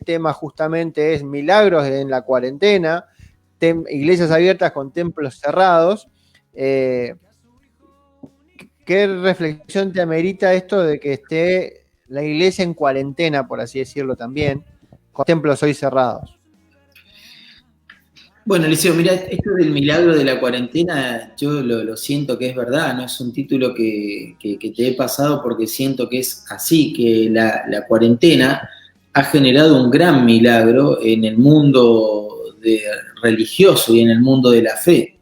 tema justamente es milagros en la cuarentena, iglesias abiertas con templos cerrados. ¿Qué reflexión te amerita esto de que esté la iglesia en cuarentena, por así decirlo también, con templos hoy cerrados? Bueno, Eliseo, mira, esto del milagro de la cuarentena, yo lo siento que es verdad, no es un título que te he pasado porque siento que es así, que la cuarentena ha generado un gran milagro en el mundo religioso y en el mundo de la fe.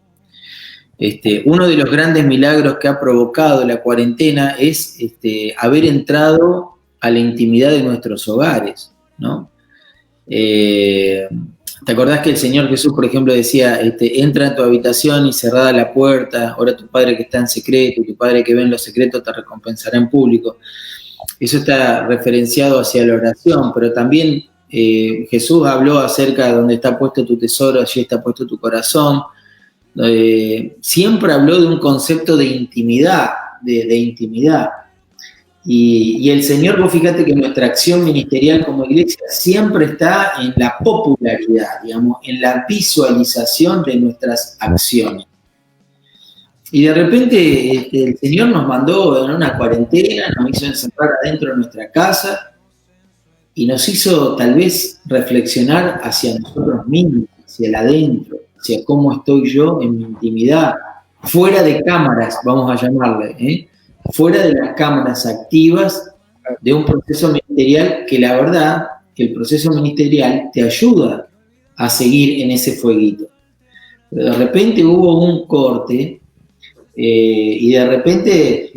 Uno de los grandes milagros que ha provocado la cuarentena es haber entrado a la intimidad de nuestros hogares, ¿no? ¿Te acordás que el Señor Jesús, por ejemplo, decía, entra en tu habitación y cerrada la puerta, ora tu Padre que está en secreto, y tu Padre que ve en lo secreto te recompensará en público? Eso está referenciado hacia la oración, pero también Jesús habló acerca de donde está puesto tu tesoro, allí está puesto tu corazón. Siempre habló de un concepto de intimidad, de intimidad. Y el Señor, vos fíjate que nuestra acción ministerial como iglesia siempre está en la popularidad, digamos, en la visualización de nuestras acciones. Y de repente el Señor nos mandó en una cuarentena, nos hizo encerrar adentro de nuestra casa y nos hizo tal vez reflexionar hacia nosotros mismos, hacia el adentro, hacia cómo estoy yo en mi intimidad, fuera de cámaras, vamos a llamarle, fuera de las cámaras activas de un proceso ministerial que la verdad, que el proceso ministerial te ayuda a seguir en ese fueguito. Pero de repente hubo un corte y de repente,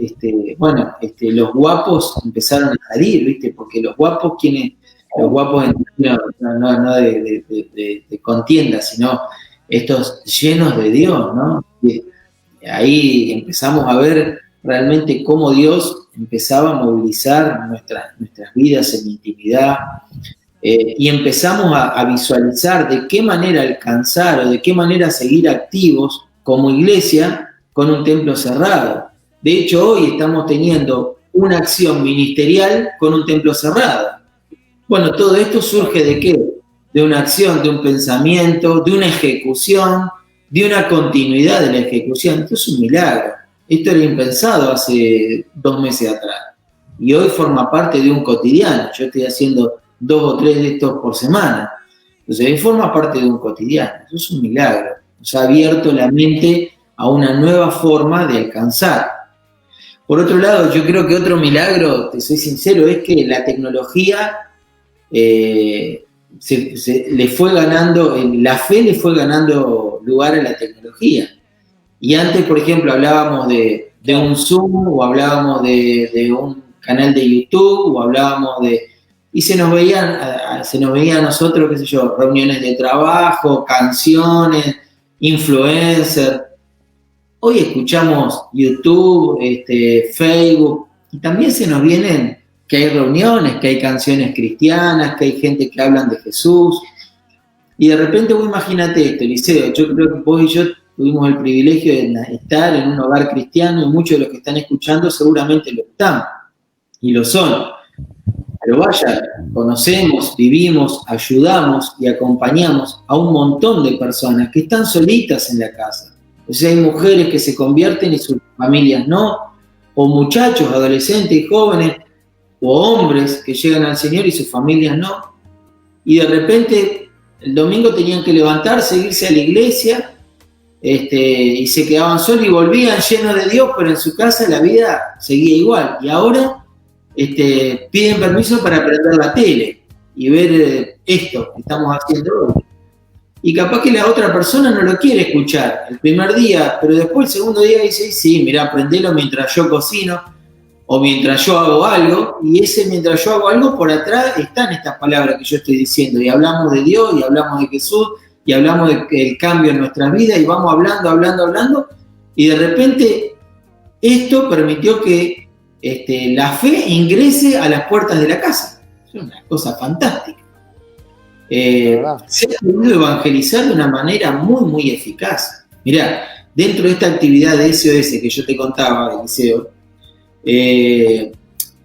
los guapos empezaron a salir, ¿viste? Porque los guapos, los guapos no de contienda, sino estos llenos de Dios, ¿no? Y ahí empezamos a ver realmente cómo Dios empezaba a movilizar nuestras vidas en intimidad y empezamos a visualizar de qué manera alcanzar o de qué manera seguir activos como iglesia con un templo cerrado. De hecho, hoy estamos teniendo una acción ministerial con un templo cerrado. Bueno, todo esto surge ¿de qué? De una acción, de un pensamiento, de una ejecución, de una continuidad de la ejecución. Esto es un milagro. Esto era impensado hace 2 meses atrás. Y hoy forma parte de un cotidiano. Yo estoy haciendo 2 o 3 de estos por semana. Entonces, hoy forma parte de un cotidiano. Eso es un milagro. Nos ha abierto la mente a una nueva forma de alcanzar. Por otro lado, yo creo que otro milagro, te soy sincero, es que la tecnología le fue ganando, la fe le fue ganando lugar a la tecnología. Y antes, por ejemplo, hablábamos de un Zoom, o hablábamos de un canal de YouTube, o hablábamos y se nos veía a nosotros, qué sé yo, reuniones de trabajo, canciones, influencers. Hoy escuchamos YouTube, Facebook, y también se nos vienen que hay reuniones, que hay canciones cristianas, que hay gente que hablan de Jesús. Y de repente vos imagínate esto, Eliseo, yo creo que vos y yo tuvimos el privilegio de estar en un hogar cristiano y muchos de los que están escuchando seguramente lo están y lo son. Pero vaya, conocemos, vivimos, ayudamos y acompañamos a un montón de personas que están solitas en la casa. O sea, hay mujeres que se convierten y sus familias no, o muchachos, adolescentes y jóvenes, o hombres que llegan al Señor y sus familias no. Y de repente el domingo tenían que levantarse, irse a la iglesia, y se quedaban solos y volvían llenos de Dios, pero en su casa la vida seguía igual. Y ahora piden permiso para prender la tele y ver esto que estamos haciendo hoy. Y capaz que la otra persona no lo quiere escuchar el primer día, pero después el segundo día dice, sí, mirá, prendelo mientras yo cocino o mientras yo hago algo, y ese mientras yo hago algo, por atrás están estas palabras que yo estoy diciendo, y hablamos de Dios, y hablamos de Jesús, y hablamos del cambio en nuestras vidas, y vamos hablando, y de repente esto permitió que la fe ingrese a las puertas de la casa. Es una cosa fantástica. Se ha podido evangelizar de una manera muy, muy eficaz. Mirá, dentro de esta actividad de SOS que yo te contaba, Eliseo,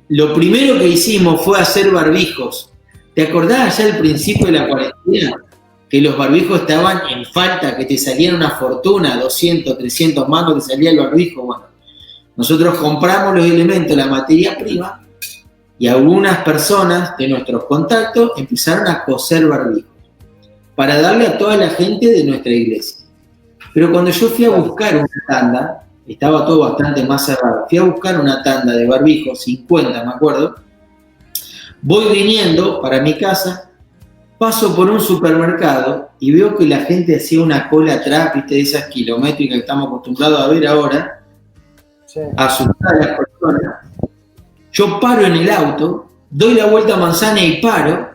lo primero que hicimos fue hacer barbijos ¿Te acordás ya al principio de la cuarentena? Que los barbijos estaban en falta, que te salían una fortuna, 200, 300 mangos que salía el barbijo. Bueno, nosotros compramos los elementos, la materia prima, y algunas personas de nuestros contactos empezaron a coser barbijos para darle a toda la gente de nuestra iglesia. Pero cuando yo fui a buscar una tanda, estaba todo bastante más cerrado, fui a buscar una tanda de barbijos, 50 me acuerdo, voy viniendo para mi casa, paso por un supermercado y veo que la gente hacía una cola atrás, viste, de esas kilométricas que estamos acostumbrados a ver ahora, sí. Asustar a las personas. Yo paro en el auto, doy la vuelta a manzana y paro,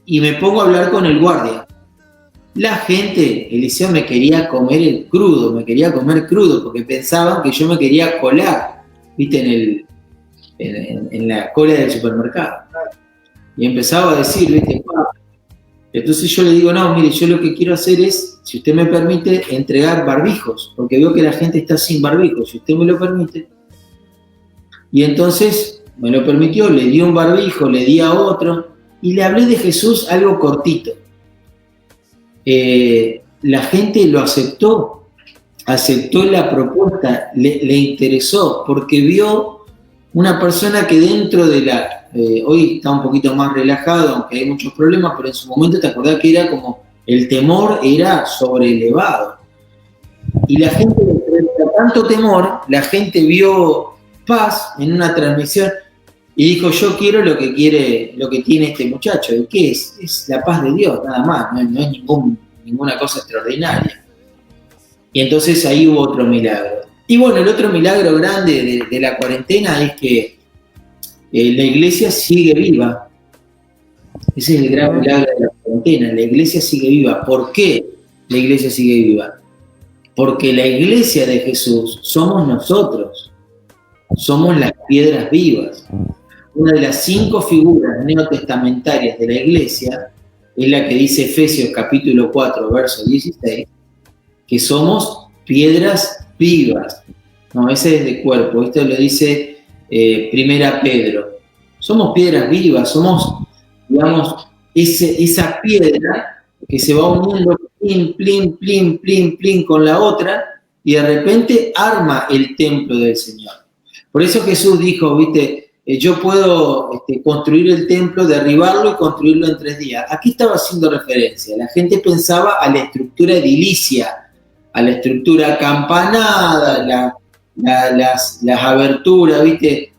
y me pongo a hablar con el guardia. La gente, Eliseo, me quería comer el crudo, me quería comer crudo, porque pensaban que yo me quería colar, viste, en la cola del supermercado. Y empezaba a decir, viste, entonces yo le digo, no, mire, yo lo que quiero hacer es, si usted me permite, entregar barbijos, porque veo que la gente está sin barbijos, si usted me lo permite. Y entonces me lo permitió, le di un barbijo, le di a otro, y le hablé de Jesús algo cortito. La gente lo aceptó la propuesta, le interesó, porque vio una persona que dentro de hoy está un poquito más relajado, aunque hay muchos problemas, pero en su momento te acordás que era como, el temor era sobrelevado. Y la gente, frente a tanto temor, la gente vio paz en una transmisión y dijo, yo quiero lo que tiene este muchacho. ¿Y qué es? Es la paz de Dios, nada más, no es ninguna cosa extraordinaria. Y entonces ahí hubo otro milagro. Y bueno, el otro milagro grande de la cuarentena es que la iglesia sigue viva. Ese es el gran milagro de la cuarentena, la iglesia sigue viva. ¿Por qué la iglesia sigue viva? Porque la iglesia de Jesús somos nosotros, somos las piedras vivas. Una de las 5 figuras neotestamentarias de la iglesia es la que dice Efesios capítulo 4, verso 16, que somos piedras vivas. No, ese es de cuerpo, esto lo dice Primera Pedro. Somos piedras vivas, somos, digamos, esa piedra que se va uniendo plin, con la otra, y de repente arma el templo del Señor. Por eso Jesús dijo, viste, yo puedo construir el templo, derribarlo y construirlo en 3 días. Aquí estaba haciendo referencia. La gente pensaba a la estructura edilicia, a la estructura acampanada, las aberturas, viste,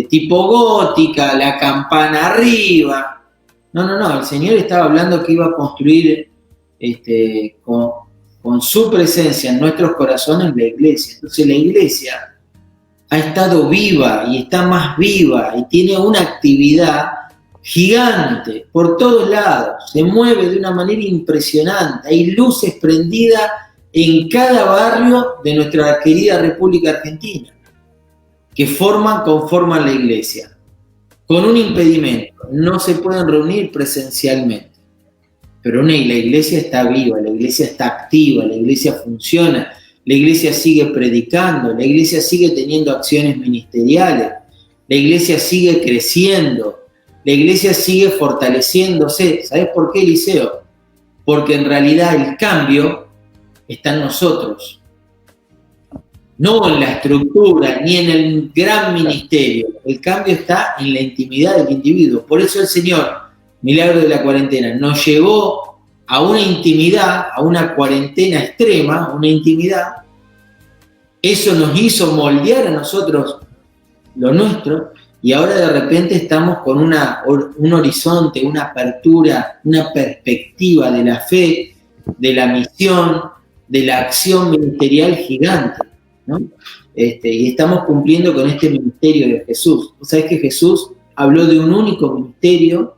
tipo gótica, la campana arriba. No, el Señor estaba hablando que iba a construir con su presencia en nuestros corazones la iglesia. Entonces la iglesia ha estado viva y está más viva y tiene una actividad gigante por todos lados, se mueve de una manera impresionante, hay luces prendidas en cada barrio de nuestra querida República Argentina, que conforman la iglesia, con un impedimento, no se pueden reunir presencialmente, pero la iglesia está viva, la iglesia está activa, la iglesia funciona, la iglesia sigue predicando, la iglesia sigue teniendo acciones ministeriales, la iglesia sigue creciendo, la iglesia sigue fortaleciéndose. ¿Sabés por qué, Eliseo? Porque en realidad el cambio está en nosotros, no en la estructura ni en el gran ministerio. El cambio está en la intimidad del individuo. Por eso el Señor, milagro de la cuarentena, nos llevó a una intimidad, a una cuarentena extrema, una intimidad. Eso nos hizo moldear a nosotros lo nuestro, y ahora de repente estamos con un horizonte, una apertura, una perspectiva de la fe, de la misión, de la acción ministerial gigante, ¿no? Y estamos cumpliendo con este ministerio de Jesús. ¿Vos sabés que Jesús habló de un único ministerio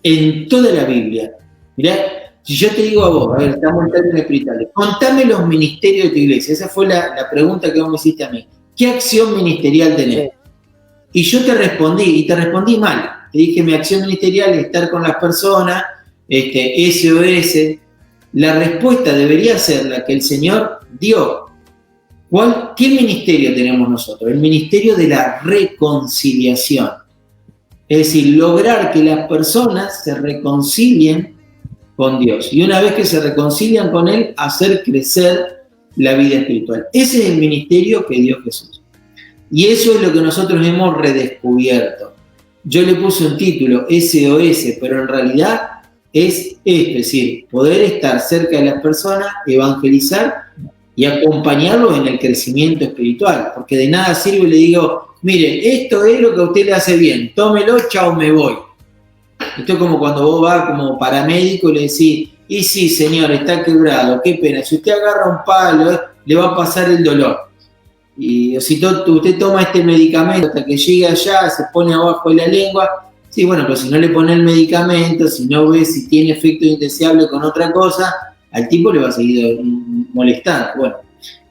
en toda la Biblia? Mirá, si yo te digo a vos, a ver, estamos en términos espirituales, contame los ministerios de tu iglesia. Esa fue la pregunta que vos me hiciste a mí. ¿Qué acción ministerial tenés? Sí. Y yo te respondí mal. Te dije, mi acción ministerial es estar con las personas, SOS. La respuesta debería ser la que el Señor dio. ¿Qué ministerio tenemos nosotros? El ministerio de la reconciliación. Es decir, lograr que las personas se reconcilien con Dios. Y una vez que se reconcilian con Él, hacer crecer la vida espiritual. Ese es el ministerio que dio Jesús. Y eso es lo que nosotros hemos redescubierto. Yo le puse un título, SOS, pero en realidad es decir, poder estar cerca de las personas, evangelizar y acompañarlos en el crecimiento espiritual. Porque de nada sirve, le digo, mire, esto es lo que a usted le hace bien, tómelo, chao, me voy. Esto es como cuando vos vas como paramédico y le decís, y sí, señor, está quebrado, qué pena, si usted agarra un palo, le va a pasar el dolor. Y si usted toma este medicamento hasta que llegue allá, se pone abajo de la lengua, sí, bueno, pero si no le pone el medicamento, si no ve si tiene efecto indeseable con otra cosa, al tipo le va a seguir molestando. Bueno,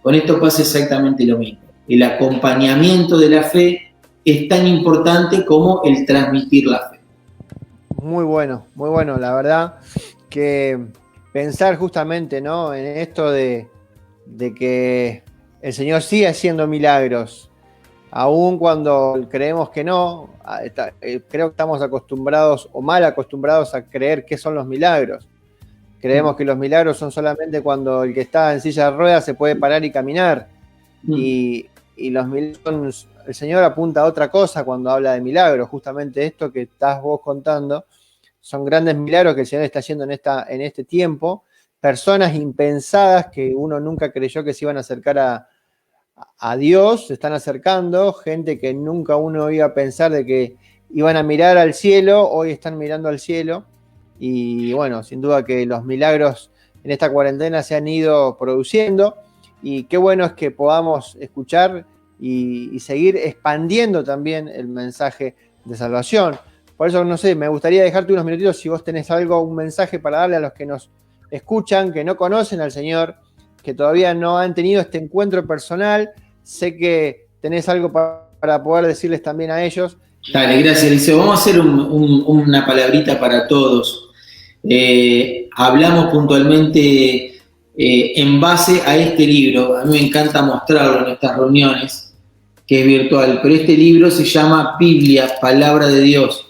con esto pasa exactamente lo mismo. El acompañamiento de la fe es tan importante como el transmitir la fe. Muy bueno, la verdad que pensar justamente, ¿no?, en esto de que el Señor sigue haciendo milagros, aun cuando creemos que no. Creo que estamos acostumbrados o mal acostumbrados a creer qué son los milagros. Creemos que los milagros son solamente cuando el que está en silla de ruedas se puede parar y caminar. Y los milagros, el Señor apunta a otra cosa cuando habla de milagros. Justamente esto que estás vos contando son grandes milagros que el Señor está haciendo en este tiempo. Personas impensadas que uno nunca creyó que se iban a acercar a Dios, se están acercando. Gente que nunca uno iba a pensar de que iban a mirar al cielo, hoy están mirando al cielo. Y bueno, sin duda que los milagros en esta cuarentena se han ido produciendo, y qué bueno es que podamos escuchar y seguir expandiendo también el mensaje de salvación. Por eso, no sé, me gustaría dejarte unos minutitos si vos tenés un mensaje para darle a los que nos escuchan, que no conocen al Señor, que todavía no han tenido este encuentro personal. Sé que tenés algo para poder decirles también a ellos. Dale, gracias, Eliseo. Vamos a hacer una palabrita para todos. Hablamos puntualmente en base a este libro. A mí me encanta mostrarlo en estas reuniones, que es virtual, pero este libro se llama Biblia, Palabra de Dios.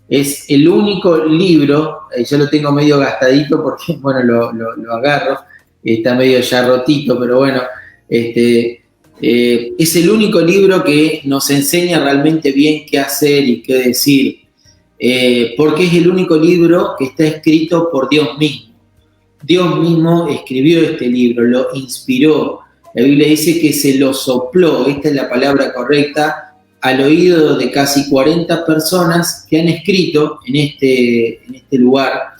Es el único libro, yo lo tengo medio gastadito porque, bueno, lo agarro, está medio ya rotito, pero bueno, es el único libro que nos enseña realmente bien qué hacer y qué decir, porque es el único libro que está escrito por Dios mismo. Dios mismo escribió este libro, lo inspiró. La Biblia dice que se lo sopló, esta es la palabra correcta, al oído de casi 40 personas que han escrito en este lugar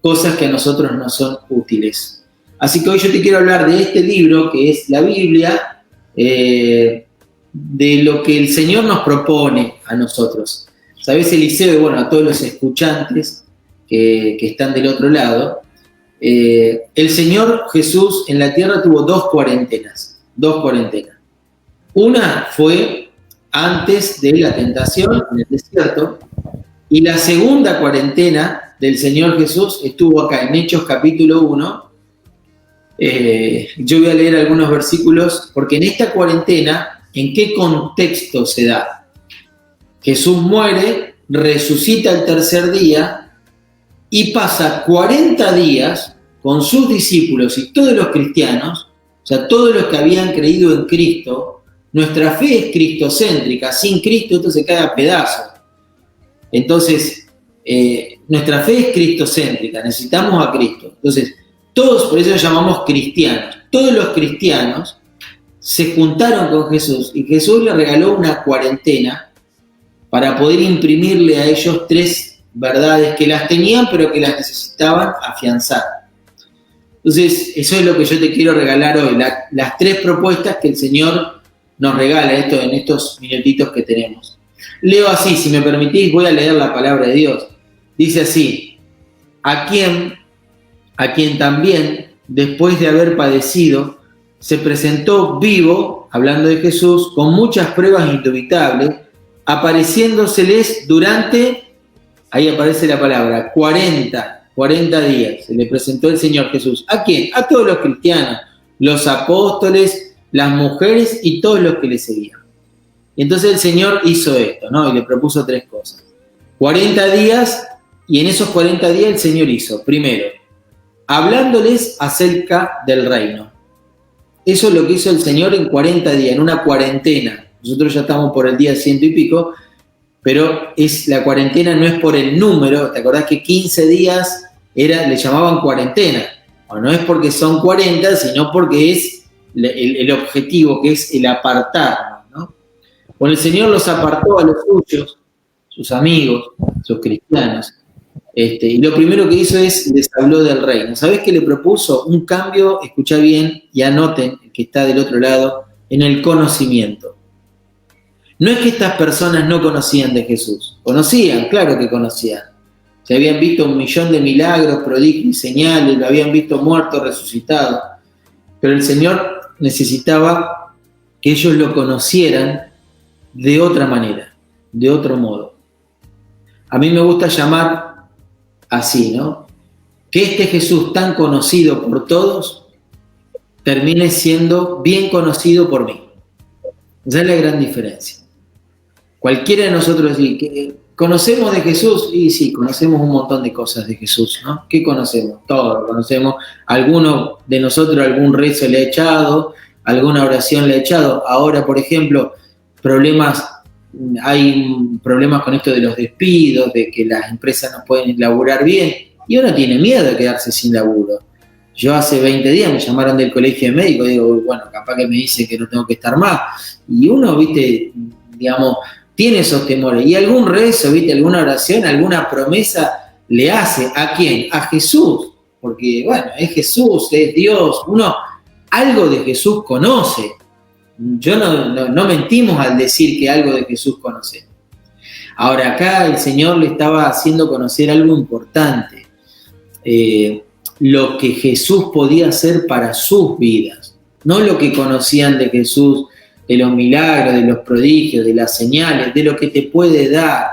cosas que a nosotros nos son útiles. Así que hoy yo te quiero hablar de este libro, que es la Biblia, de lo que el Señor nos propone a nosotros. ¿Sabes, Eliseo? Y bueno, a todos los escuchantes que están del otro lado, el Señor Jesús en la tierra tuvo dos cuarentenas. Una fue antes de la tentación en el desierto, y la segunda cuarentena del Señor Jesús estuvo acá en Hechos capítulo 1. Yo voy a leer algunos versículos, porque en esta cuarentena, ¿en qué contexto se da? Jesús muere, resucita el tercer día y pasa 40 días con sus discípulos y todos los cristianos, o sea, todos los que habían creído en Cristo. Nuestra fe es cristocéntrica, sin Cristo esto se cae a pedazos. Entonces, nuestra fe es cristocéntrica, necesitamos a Cristo. Entonces, todos, por eso los llamamos cristianos, todos los cristianos se juntaron con Jesús y Jesús les regaló una cuarentena para poder imprimirle a ellos tres verdades que las tenían pero que las necesitaban afianzar. Entonces, eso es lo que yo te quiero regalar hoy, las tres propuestas que el Señor nos regala en estos minutitos que tenemos. Leo así, si me permitís, voy a leer la palabra de Dios. Dice así: a quien también, después de haber padecido, se presentó vivo, hablando de Jesús, con muchas pruebas indubitables, apareciéndoseles durante, ahí aparece la palabra, 40 días, se le presentó el Señor Jesús. ¿A quién? A todos los cristianos, los apóstoles, las mujeres y todos los que le seguían. Y entonces el Señor hizo esto, ¿no? Y le propuso 3 cosas. 40 días, y en esos 40 días el Señor hizo, primero, hablándoles acerca del reino. Eso es lo que hizo el Señor en 40 días, en una cuarentena. Nosotros ya estamos por el día 100 y pico, pero la cuarentena no es por el número. ¿Te acordás que 15 días le llamaban cuarentena? O no es porque son 40, sino porque es el objetivo, que es el apartarnos, ¿no? Bueno, el Señor los apartó a los suyos, sus amigos, sus cristianos. Y lo primero que hizo les habló del reino. ¿Sabés qué le propuso? Un cambio, escuchá bien y anoten, el que está del otro lado, en el conocimiento. No es que estas personas no conocían de Jesús. Conocían, claro que conocían. Se habían visto 1.000.000 de milagros, prodigios y señales, lo habían visto muerto, resucitado. Pero el Señor necesitaba que ellos lo conocieran de otra manera, de otro modo. A mí me gusta llamar así, ¿no? Que este Jesús tan conocido por todos termine siendo bien conocido por mí. Esa es la gran diferencia. Cualquiera de nosotros dice que conocemos de Jesús, y sí, conocemos un montón de cosas de Jesús, ¿no? ¿Qué conocemos? Todo lo conocemos. Alguno de nosotros algún rezo le ha echado, alguna oración le ha echado. Ahora, por ejemplo, hay problemas con esto de los despidos, de que las empresas no pueden laburar bien, y uno tiene miedo de quedarse sin laburo. Yo hace 20 días me llamaron del colegio de médicos, digo, bueno, capaz que me dicen que no tengo que estar más. Y uno, viste, digamos, tiene esos temores. Y algún rezo, viste, alguna oración, alguna promesa le hace. ¿A quién? A Jesús. Porque, bueno, es Jesús, es Dios. Uno algo de Jesús conoce. Yo no mentimos al decir que algo de Jesús conocemos. Ahora, acá el Señor le estaba haciendo conocer algo importante. Lo que Jesús podía hacer para sus vidas. No lo que conocían de Jesús, de los milagros, de los prodigios, de las señales, de lo que te puede dar,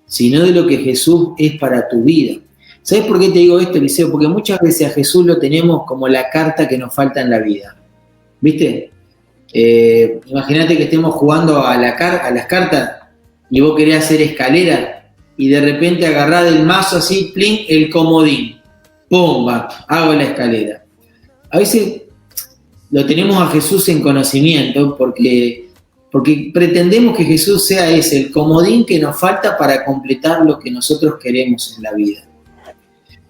sino de lo que Jesús es para tu vida. ¿Sabes por qué te digo esto, Eliseo? Porque muchas veces a Jesús lo tenemos como la carta que nos falta en la vida. ¿Viste? Imagínate que estemos jugando a las cartas y vos querés hacer escalera y de repente agarrás del mazo así, plin, el comodín. ¡Pumba! Hago la escalera. A veces lo tenemos a Jesús en conocimiento porque pretendemos que Jesús sea el comodín que nos falta para completar lo que nosotros queremos en la vida.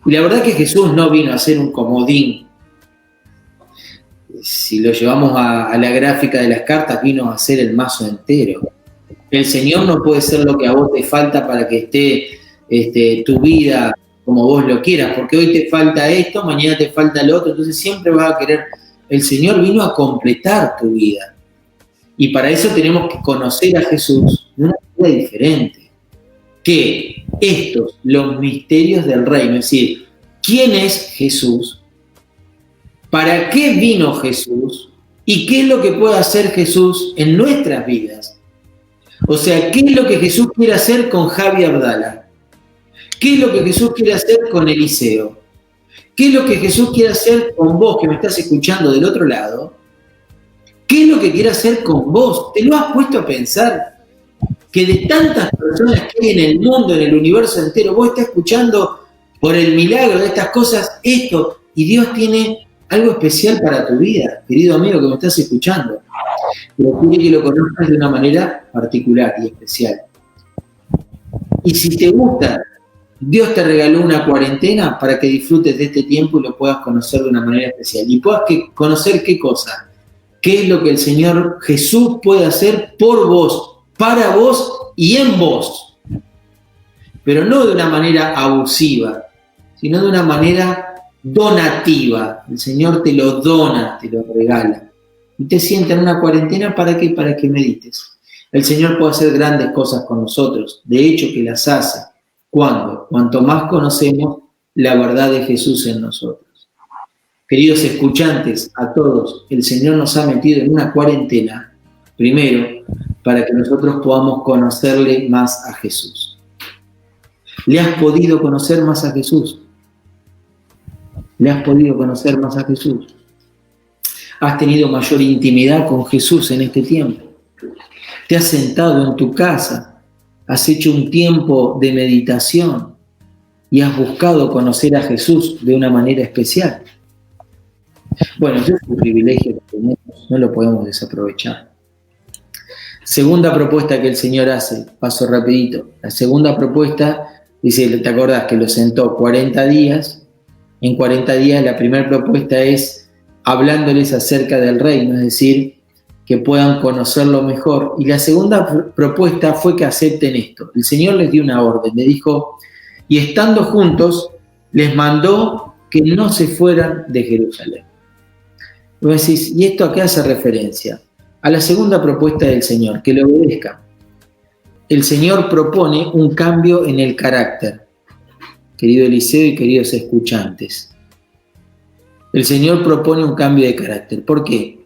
Y la verdad es que Jesús no vino a ser un comodín. Si lo llevamos a la gráfica de las cartas, vino a ser el mazo entero. El Señor no puede ser lo que a vos te falta para que esté tu vida como vos lo quieras, porque hoy te falta esto, mañana te falta lo otro, entonces siempre vas a querer. El Señor vino a completar tu vida. Y para eso tenemos que conocer a Jesús de una manera diferente. Que los misterios del reino, es decir, ¿quién es Jesús? ¿Para qué vino Jesús? ¿Y qué es lo que puede hacer Jesús en nuestras vidas? O sea, ¿qué es lo que Jesús quiere hacer con Javi Abdala? ¿Qué es lo que Jesús quiere hacer con Eliseo? ¿Qué es lo que Jesús quiere hacer con vos que me estás escuchando del otro lado? ¿Qué es lo que quiere hacer con vos? ¿Te lo has puesto a pensar? Que de tantas personas que hay en el mundo, en el universo entero, vos estás escuchando por el milagro de estas cosas esto, y Dios tiene algo especial para tu vida, querido amigo que me estás escuchando. Pero quiere que lo conozcas de una manera particular y especial. Y si te gusta, Dios te regaló una cuarentena para que disfrutes de este tiempo y lo puedas conocer de una manera especial. Y puedas conocer qué cosa, qué es lo que el Señor Jesús puede hacer por vos, para vos y en vos. Pero no de una manera abusiva, sino de una manera donativa. El Señor te lo dona, te lo regala. Y te sienta en una cuarentena, ¿para qué? Para que medites. El Señor puede hacer grandes cosas con nosotros. De hecho, que las hace. ¿Cuándo? Cuanto más conocemos la verdad de Jesús en nosotros. Queridos escuchantes, a todos, el Señor nos ha metido en una cuarentena, primero, para que nosotros podamos conocerle más a Jesús. ¿Le has podido conocer más a Jesús? ¿Le has podido conocer más a Jesús? ¿Has tenido mayor intimidad con Jesús en este tiempo? te has sentado en tu casa, has hecho un tiempo de meditación y has buscado conocer a Jesús de una manera especial. Bueno, ese es un privilegio que tenemos, no lo podemos desaprovechar. Segunda propuesta que el Señor hace, paso rapidito. La segunda propuesta, dice, ¿te acordás que lo sentó 40 días? En 40 días la primera propuesta es hablándoles acerca del reino, es decir, que puedan conocerlo mejor. Y la segunda propuesta fue que acepten esto. El Señor les dio una orden, le dijo, y estando juntos, les mandó que no se fueran de Jerusalén. Vos decís, ¿y esto a qué hace referencia? A la segunda propuesta del Señor, que le obedezcan. El Señor propone un cambio en el carácter, querido Eliseo y queridos escuchantes. El Señor propone un cambio de carácter. ¿Por qué?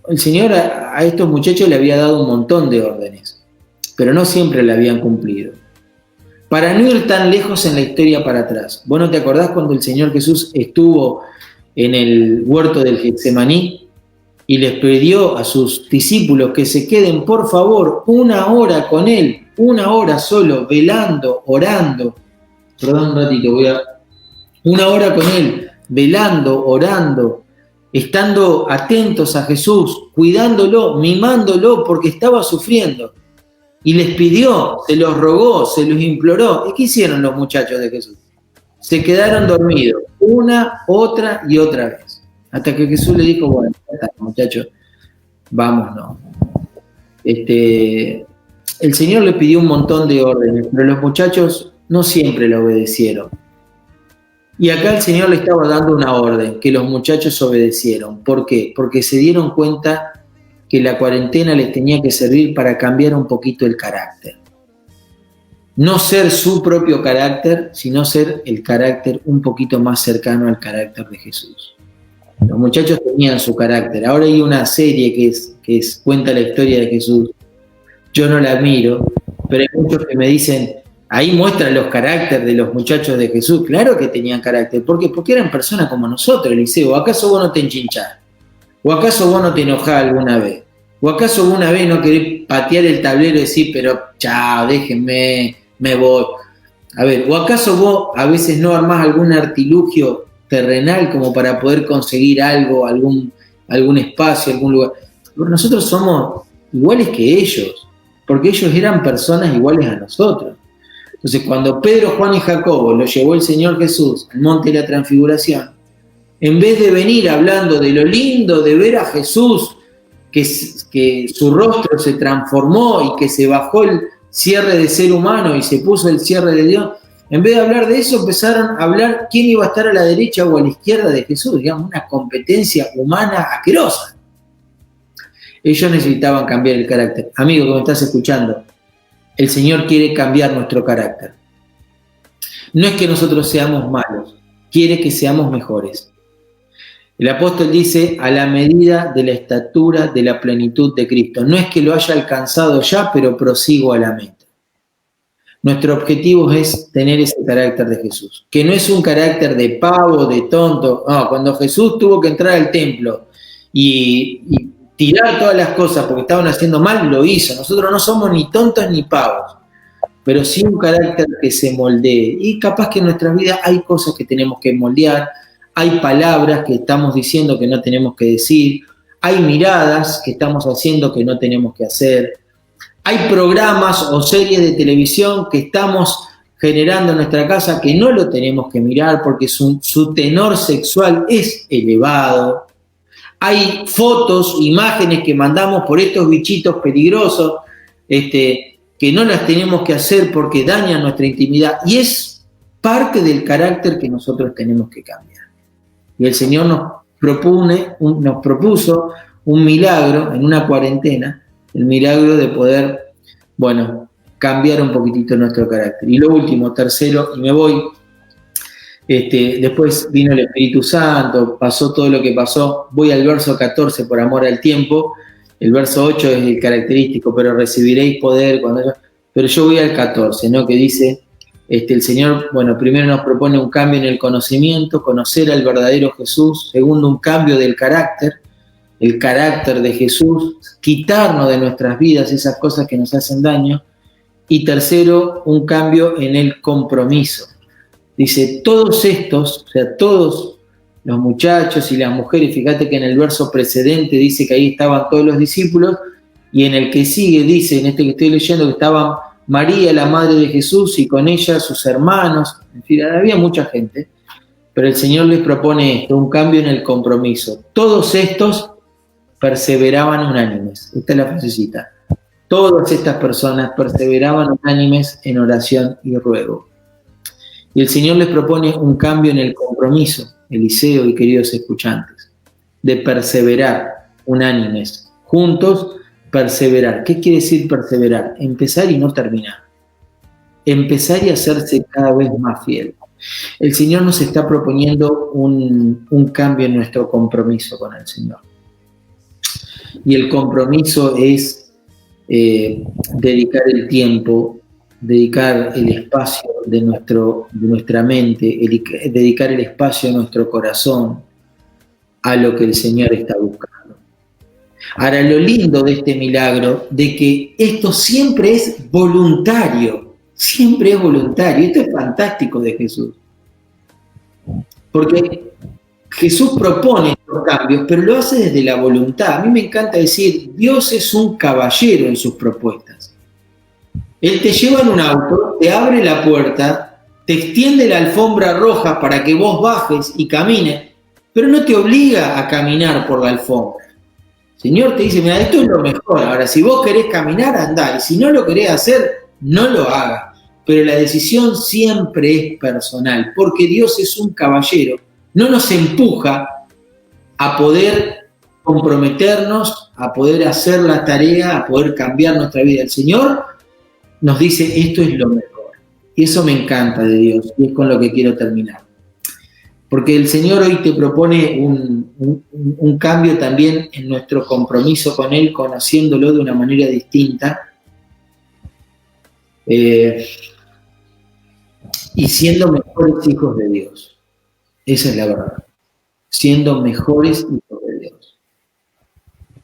El Señor a estos muchachos le había dado un montón de órdenes, pero no siempre la habían cumplido. Para no ir tan lejos en la historia para atrás, ¿vos no te acordás cuando el Señor Jesús estuvo en el huerto del Getsemaní y les pidió a sus discípulos que se queden, por favor, 1 hora con Él, 1 hora solo, velando, orando? Perdón un ratito, 1 hora con Él, velando, orando, estando atentos a Jesús, cuidándolo, mimándolo porque estaba sufriendo. Y les pidió, se los rogó, se los imploró. ¿Y qué hicieron los muchachos de Jesús? Se quedaron dormidos, una, otra y otra vez. Hasta que Jesús le dijo, bueno, muchachos, vámonos. El Señor le pidió un montón de órdenes, pero los muchachos no siempre le obedecieron. Y acá el Señor le estaba dando una orden, que los muchachos obedecieron. ¿Por qué? Porque se dieron cuenta que la cuarentena les tenía que servir para cambiar un poquito el carácter. No ser su propio carácter, sino ser el carácter un poquito más cercano al carácter de Jesús. Los muchachos tenían su carácter. Ahora hay una serie que cuenta la historia de Jesús. Yo no la miro, pero hay muchos que me dicen, ahí muestran los caracteres de los muchachos de Jesús. Claro que tenían carácter. ¿Por qué? Porque eran personas como nosotros, Eliseo. ¿Acaso vos no te enchinchás? ¿O acaso vos no te enojás alguna vez? ¿O acaso una vez no querés patear el tablero y decir, pero chao, déjenme, me voy? A ver, ¿o acaso vos a veces no armás algún artilugio terrenal como para poder conseguir algo, algún espacio, algún lugar? Pero nosotros somos iguales que ellos, porque ellos eran personas iguales a nosotros. Entonces, cuando Pedro, Juan y Jacobo lo llevó el Señor Jesús al monte de la Transfiguración, en vez de venir hablando de lo lindo de ver a Jesús, que su rostro se transformó y que se bajó el cierre de ser humano y se puso el cierre de Dios, en vez de hablar de eso, empezaron a hablar quién iba a estar a la derecha o a la izquierda de Jesús, digamos, una competencia humana asquerosa. Ellos necesitaban cambiar el carácter. Amigo que me estás escuchando, el Señor quiere cambiar nuestro carácter. No es que nosotros seamos malos, quiere que seamos mejores. El apóstol dice, a la medida de la estatura de la plenitud de Cristo. No es que lo haya alcanzado ya, pero prosigo a la meta. Nuestro objetivo es tener ese carácter de Jesús, que no es un carácter de pavo, de tonto. No, cuando Jesús tuvo que entrar al templo y tirar todas las cosas porque estaban haciendo mal, lo hizo. Nosotros no somos ni tontos ni pavos, pero sí un carácter que se moldee. Y capaz que en nuestras vidas hay cosas que tenemos que moldear, hay palabras que estamos diciendo que no tenemos que decir, hay miradas que estamos haciendo que no tenemos que hacer, hay programas o series de televisión que estamos generando en nuestra casa que no lo tenemos que mirar porque su tenor sexual es elevado, hay fotos, imágenes que mandamos por estos bichitos peligrosos que no las tenemos que hacer porque dañan nuestra intimidad y es parte del carácter que nosotros tenemos que cambiar. Y el Señor nos propuso un milagro en una cuarentena, el milagro de poder, cambiar un poquitito nuestro carácter. Y lo último, tercero, y me voy, después vino el Espíritu Santo, pasó todo lo que pasó, voy al verso 14 por amor al tiempo, el verso 8 es el característico, pero recibiréis poder cuando... Pero yo voy al 14, ¿no? Que dice... el Señor, primero nos propone un cambio en el conocimiento, conocer al verdadero Jesús. Segundo, un cambio del carácter. el carácter de Jesús, quitarnos de nuestras vidas esas cosas que nos hacen daño. Y tercero, un cambio en el compromiso. Dice, todos estos, o sea, todos los muchachos y las mujeres, fíjate que en el verso precedente dice que ahí estaban todos los discípulos, y en el que sigue dice, en este que estoy leyendo, que estaban María, la madre de Jesús, y con ella sus hermanos, en fin, había mucha gente, pero el Señor les propone esto, un cambio en el compromiso. Todos estos perseveraban unánimes. Esta es la frasecita. Todas estas personas perseveraban unánimes en oración y ruego. Y el Señor les propone un cambio en el compromiso, Eliseo y queridos escuchantes, de perseverar unánimes, juntos, perseverar. ¿Qué quiere decir perseverar? Empezar y no terminar. Empezar y hacerse cada vez más fiel. El Señor nos está proponiendo un cambio en nuestro compromiso con el Señor. Y el compromiso es dedicar el tiempo, dedicar el espacio de nuestra mente, dedicar el espacio de nuestro corazón a lo que el Señor está buscando. Ahora, lo lindo de este milagro, de que esto siempre es voluntario, siempre es voluntario. Esto es fantástico de Jesús. Porque Jesús propone estos cambios, pero lo hace desde la voluntad. A mí me encanta decir, Dios es un caballero en sus propuestas. Él te lleva en un auto, te abre la puerta, te extiende la alfombra roja para que vos bajes y camines, pero no te obliga a caminar por la alfombra. El Señor te dice, mira, esto es lo mejor. Ahora, si vos querés caminar, andá. Y si no lo querés hacer, no lo hagas. Pero la decisión siempre es personal, porque Dios es un caballero. No nos empuja a poder comprometernos, a poder hacer la tarea, a poder cambiar nuestra vida. El Señor nos dice, esto es lo mejor. Y eso me encanta de Dios, y es con lo que quiero terminar. Porque el Señor hoy te propone un cambio también en nuestro compromiso con Él, conociéndolo de una manera distinta. Y siendo mejores hijos de Dios. Esa es la verdad. Siendo mejores hijos de Dios.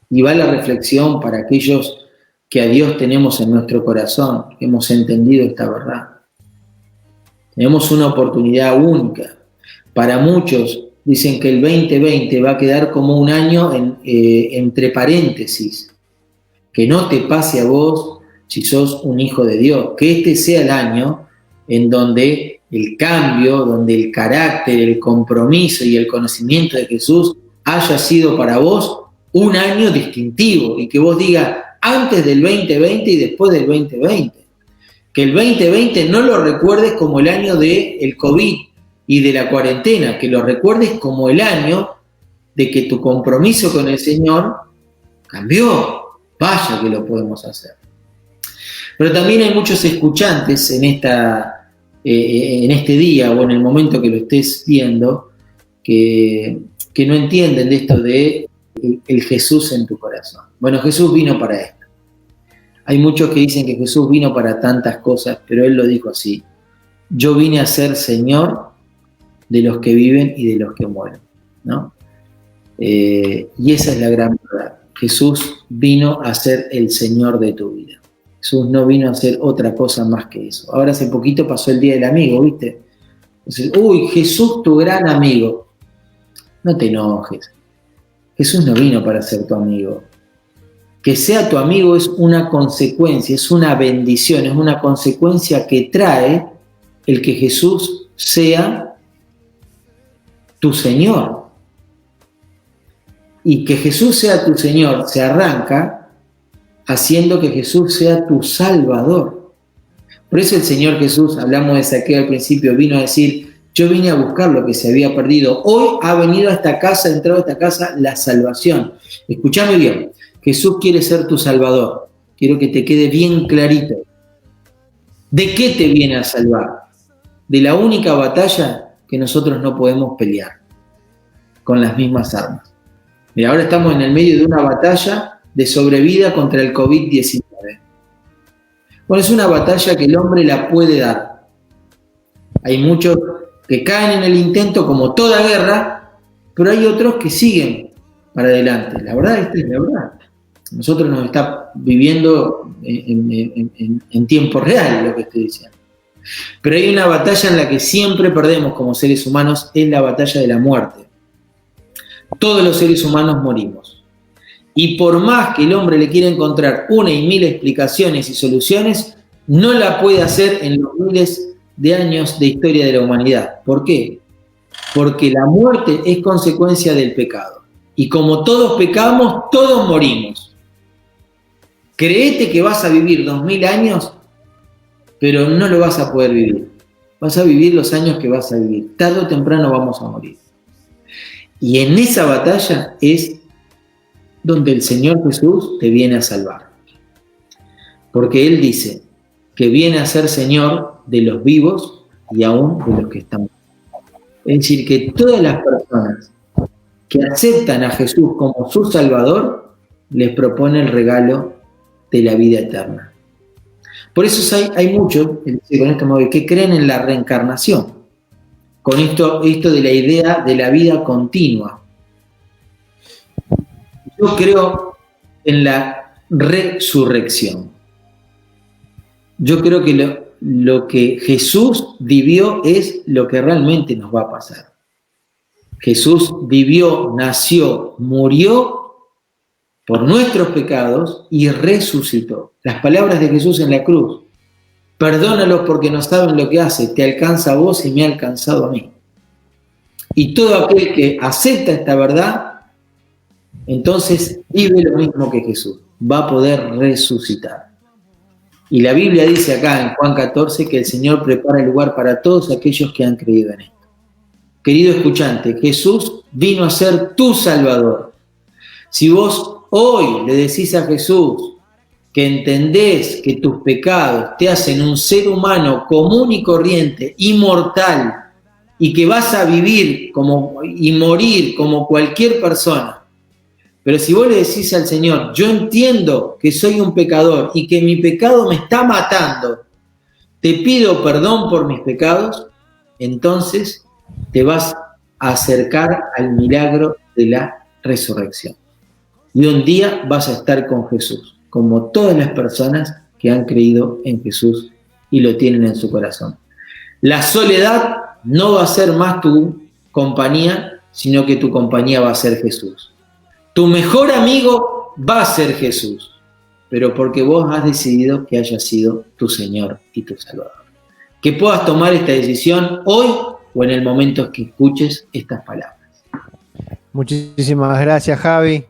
Y va la reflexión para aquellos que a Dios tenemos en nuestro corazón, que hemos entendido esta verdad. Tenemos una oportunidad única. Para muchos dicen que el 2020 va a quedar como un año entre paréntesis. Que no te pase a vos si sos un hijo de Dios. Que este sea el año en donde el cambio, donde el carácter, el compromiso y el conocimiento de Jesús haya sido para vos un año distintivo y que vos digas antes del 2020 y después del 2020. Que el 2020 no lo recuerdes como el año del COVID y de la cuarentena, que lo recuerdes como el año de que tu compromiso con el Señor cambió. Vaya que lo podemos hacer. Pero también hay muchos escuchantes en este día o en el momento que lo estés viendo que no entienden de esto de el Jesús en tu corazón. Bueno, Jesús vino para esto. Hay muchos que dicen que Jesús vino para tantas cosas, pero Él lo dijo así. Yo vine a ser Señor de los que viven y de los que mueren, ¿no? Y esa es la gran verdad. Jesús vino a ser el Señor de tu vida. Jesús no vino a hacer otra cosa más que eso. Ahora hace poquito pasó el Día del Amigo, ¿viste? Entonces, uy, Jesús tu gran amigo. No te enojes. Jesús no vino para ser tu amigo. Que sea tu amigo es una consecuencia, es una bendición, es una consecuencia que trae el que Jesús sea tu Señor. Y que Jesús sea tu Señor se arranca haciendo que Jesús sea tu Salvador. Por eso el Señor Jesús, hablamos de Saqueo al principio, vino a decir, yo vine a buscar lo que se había perdido. Hoy ha venido a esta casa, ha entrado a esta casa la salvación. Escúchame bien, Jesús quiere ser tu Salvador. Quiero que te quede bien clarito. ¿De qué te viene a salvar? De la única batalla que nosotros no podemos pelear con las mismas armas. Mira, ahora estamos en el medio de una batalla de sobrevida contra el COVID-19. Bueno, es una batalla que el hombre la puede dar. Hay muchos que caen en el intento como toda guerra, pero hay otros que siguen para adelante. La verdad, esta es la verdad. Nosotros nos está viviendo en tiempo real lo que estoy diciendo. Pero hay una batalla en la que siempre perdemos como seres humanos, es la batalla de la muerte. Todos los seres humanos morimos. Y por más que el hombre le quiera encontrar una y mil explicaciones y soluciones, no la puede hacer en los miles de años de historia de la humanidad. ¿Por qué? Porque la muerte es consecuencia del pecado. Y como todos pecamos, todos morimos. Creete que vas a vivir 2000 años, pero no lo vas a poder vivir. Vas a vivir los años que vas a vivir. Tarde o temprano vamos a morir. Y en esa batalla es donde el Señor Jesús te viene a salvar. Porque Él dice que viene a ser Señor de los vivos y aún de los que están muertos. Es decir, que todas las personas que aceptan a Jesús como su Salvador, les propone el regalo de la vida eterna. Por eso hay muchos, con esto me voy, que creen en la reencarnación, con esto de la idea de la vida continua. Yo creo en la resurrección. Yo creo que lo que Jesús vivió es lo que realmente nos va a pasar. Jesús vivió, nació, murió por nuestros pecados y resucitó. Las palabras de Jesús en la cruz: perdónalos porque no saben lo que hace, te alcanza a vos y me ha alcanzado a mí. Y todo aquel que acepta esta verdad, entonces vive lo mismo que Jesús, va a poder resucitar. Y la Biblia dice acá en Juan 14 que el Señor prepara el lugar para todos aquellos que han creído en esto. Querido escuchante, Jesús vino a ser tu Salvador. Si vos hoy le decís a Jesús que entendés que tus pecados te hacen un ser humano común y corriente, inmortal, y que vas a vivir y morir como cualquier persona, pero si vos le decís al Señor: yo entiendo que soy un pecador y que mi pecado me está matando, te pido perdón por mis pecados, entonces te vas a acercar al milagro de la resurrección. Y un día vas a estar con Jesús, como todas las personas que han creído en Jesús y lo tienen en su corazón. La soledad no va a ser más tu compañía, sino que tu compañía va a ser Jesús. Tu mejor amigo va a ser Jesús, pero porque vos has decidido que haya sido tu Señor y tu Salvador. Que puedas tomar esta decisión hoy o en el momento que escuches estas palabras. Muchísimas gracias, Javi.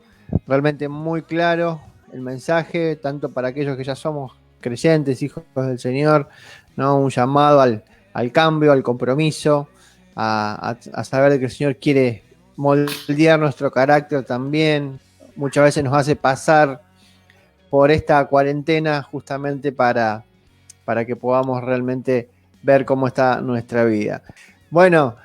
Realmente muy claro el mensaje, tanto para aquellos que ya somos creyentes, hijos del Señor, ¿no? Un llamado al cambio, al compromiso, a saber que el Señor quiere moldear nuestro carácter también. Muchas veces nos hace pasar por esta cuarentena justamente para que podamos realmente ver cómo está nuestra vida. Bueno,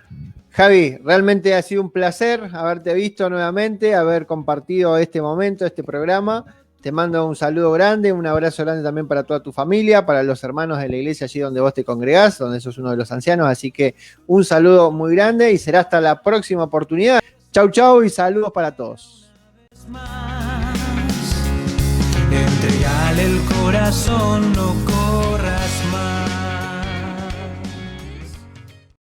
Javi, realmente ha sido un placer haberte visto nuevamente, haber compartido este momento, este programa. Te mando un saludo grande, un abrazo grande también para toda tu familia, para los hermanos de la iglesia allí donde vos te congregás, donde sos uno de los ancianos. Así que un saludo muy grande y será hasta la próxima oportunidad. Chau, chau y saludos para todos. Entregarle el corazón, no